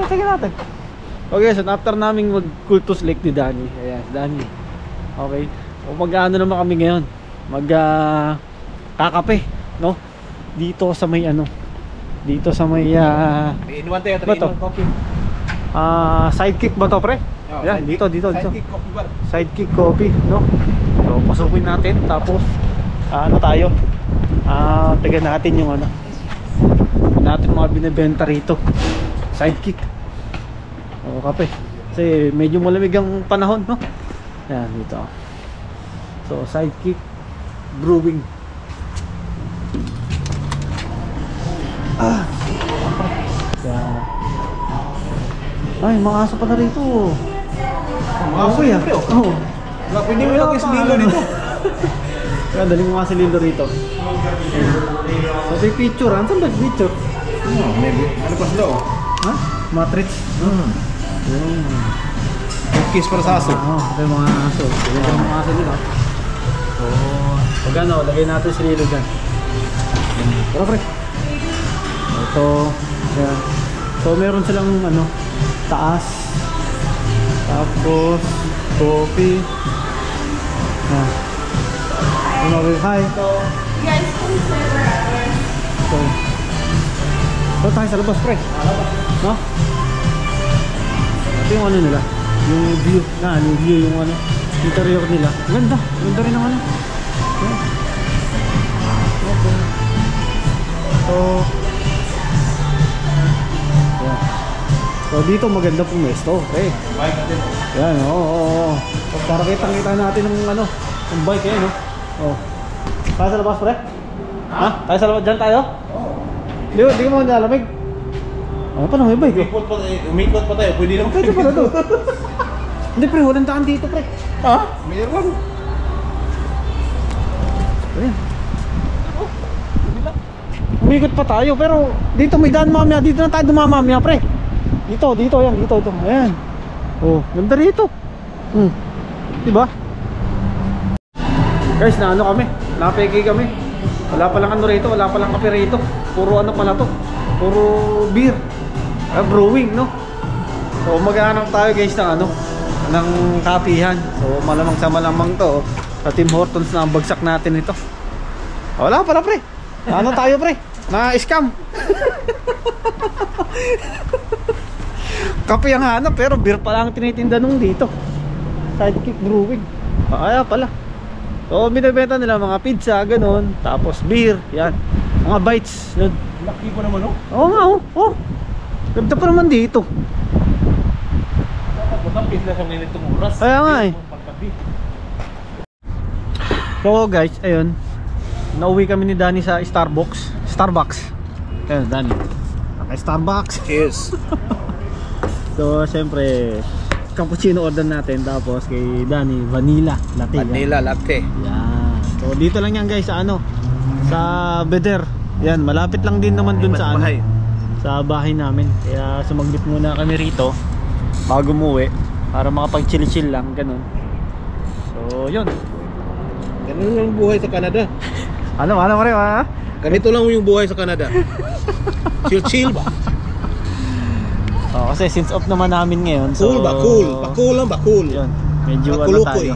tingnan natin. Okay, so after naming mag-Cultus Lake ni Danny. Ayan, Danny. Okay. O mag-ano naman kami ngayon. Kakape, no? Dito sa may ano. Dito sa may inuwan tayo, inuwan coffee. Sidekick ba to, pre? Oh, yan, dito. Sidekick coffee bar. Sidekick coffee, no? So, pasukin natin. Tapos, ano tayo? Tignan natin yung ano. Natin mga binibenta rito. Sidekick. O, kape. Kasi medyo malamig ang panahon, no? Yan, dito. So, Sidekick Brewing. Yan. Ay, mga aso pa na rito. Okay, oo. Pwede mo lang yung sililo dito. Kaya dali mo nga sililo rito. So, may picture. Ano saan ba yung picture? Maybe. Ano pa sila, oh? Ha? Matrix? Kiss para sa aso. Ito yung mga aso. Ito yung mga aso dito. So, pag ano, lagay natin sililo dyan. Tara, pre. Ito. Yan. So, meron silang ano, taas. Tapos, coffee. Yan. Ano, hi. Guys, kung server. So, tayo sa labas, pre. No? Ito yung ano nila. Yung view. Yung view, yung ano. Interior nila. Ganda. Ganda rin ang ano. Yeah. Okay. So, yeah. So, dito maganda pumesto. Okay. Yan, oo. So, para kitang-kita natin ng ano, ng bike eh, no? Oh. Tayo sa labas, pre? Ha? Tayo sa labas? Diyan tayo? Oo. Di mo nalamig? Ano pa na may bike? Umikot pa tayo. Pwede naman. Pwede pala to. Hindi, pre. Walang daan dito, pre. Ha? Meron. Ayan. Umikot pa tayo, pero dito may daan mamaya. Dito na tayo dumamamaya, pre. Dito. Ayan, dito. Ayan. Oh, ganda rito. Diba? Guys, na ano kami? Napeke kami. Wala palang ano rito, wala palang kape rito. Puro ano pala to. Puro beer. Brewing, no? So, maghahanap tayo guys ng ano, ng kapihan. So, malamang sa malamang to. Sa Tim Hortons na ang bagsak natin ito. Wala pala, pre. Ano tayo, pre? Na-scam. Kape ang hanap, pero beer pala ang tinitinda nung dito. Sidekick Brewing. Kaya pala. So, binibenta nila mga pizza, ganun. Tapos beer, yan. Mga bites. Yun. Laki pa naman, oh. Oo nga, oh. Ganda pa naman dito. Dapat matapis na siyang nilitong oras. Kaya nga eh. So guys, ayun. Nauwi kami ni Danny sa Starbucks. Ayun, Danny. Okay, Starbucks. Cheers. So, siyempre, cappuccino order natin. Tapos kay Danny, vanilla latte. Vanilla latte. Yan. So, dito lang yan guys sa ano, sa Beder. Yan, malapit lang din naman dun sa ano, sa bahay namin. Kaya sumaglit muna kami rito bago umuwi para makapag-chill-chill lang, ganun. So, yun. Ganun lang buhay sa Canada. Ano rin, ha? Ganito lang yung buhay sa Canada. Chill ba? Oh, kasi since off naman namin ngayon, so Cool ba? Cool. Yun. Medyo ano tayo.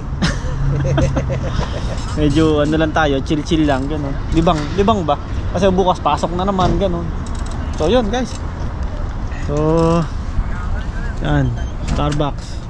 Medyo ano lang tayo, chill lang ganun. Libang ba? Kasi bukas pasok na naman ganun. So yun guys. So yan, Starbucks.